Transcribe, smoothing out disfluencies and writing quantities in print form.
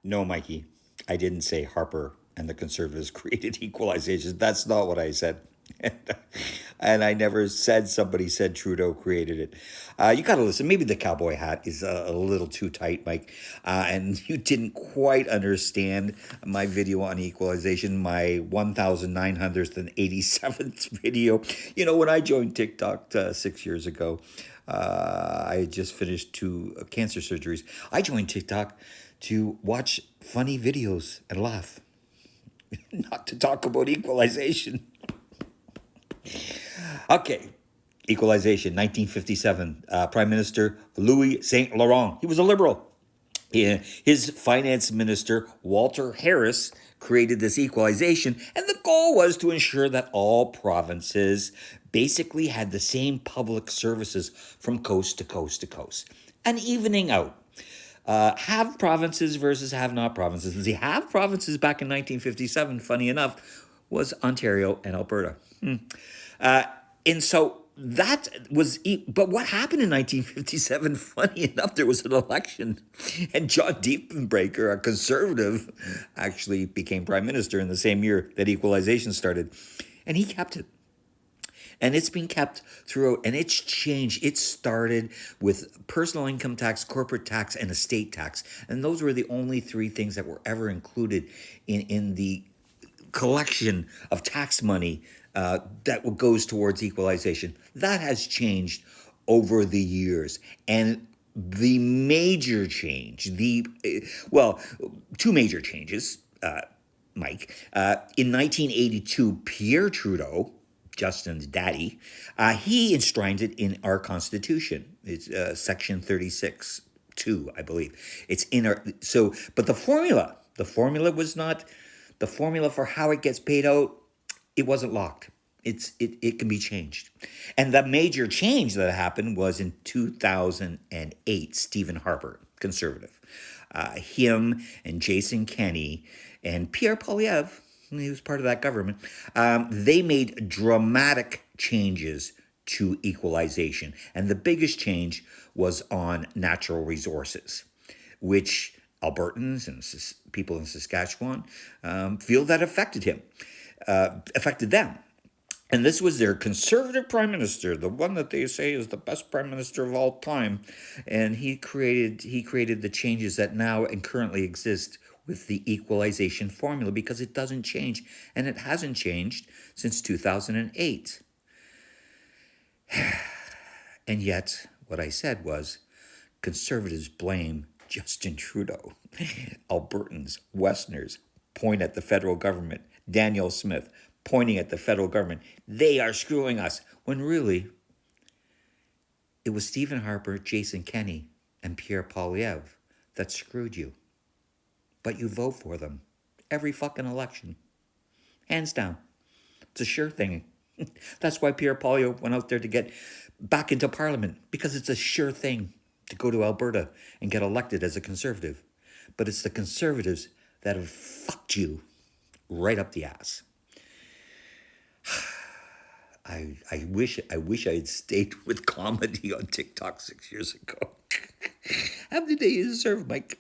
No, Mikey, I didn't say Harper and the Conservatives created equalization. That's not what I said. And I never said somebody said Trudeau created it. You got to listen. Maybe the cowboy hat is a little too tight, Mike. And you didn't quite understand my video on equalization, my 1987th video. You know, when I joined TikTok 6 years ago, I had just finished two cancer surgeries. I joined TikTok to watch funny videos and laugh, not to talk about equalization. Okay, equalization, 1957. Prime Minister Louis Saint Laurent. He was a liberal. His finance minister, Walter Harris, created this equalization, and the goal was to ensure that all provinces basically had the same public services from coast to coast to coast, an evening out. Have provinces versus have not provinces. And the have provinces back in 1957, funny enough, was Ontario and Alberta. And so that was, but what happened in 1957? Funny enough, there was an election, and John Diefenbaker, a conservative, actually became prime minister in the same year that equalization started, and he kept it. And it's been kept throughout, and it's changed. It started with personal income tax, corporate tax, and estate tax. And those were the only three things that were ever included in the collection of tax money that goes towards equalization. That has changed over the years. And the major change, two major changes, Mike. In 1982, Pierre Trudeau, Justin's daddy, he enshrined it in our Constitution. It's Section 36, 2, I believe. It's in our, so, but the formula was not, the formula for how it gets paid out, it wasn't locked. It can be changed. And the major change that happened was in 2008, Stephen Harper, conservative. Him and Jason Kenney and Pierre Poilievre, he was part of that government, they made dramatic changes to equalization. And the biggest change was on natural resources, which Albertans and people in Saskatchewan feel that affected them. And this was their conservative prime minister, the one that they say is the best prime minister of all time. And he created the changes that now and currently exist with the equalization formula, because it doesn't change, and it hasn't changed since 2008. And yet, what I said was, conservatives blame Justin Trudeau. Albertans, Westerners point at the federal government. Danielle Smith pointing at the federal government. They are screwing us. When really, it was Stephen Harper, Jason Kenney, and Pierre Poilievre that screwed you. But you vote for them every fucking election. Hands down. It's a sure thing. That's why Pierre Poilievre went out there to get back into Parliament, because it's a sure thing to go to Alberta and get elected as a conservative. But it's the conservatives that have fucked you right up the ass. I wish I had stayed with comedy on TikTok 6 years ago. Have the day you deserve, Mike.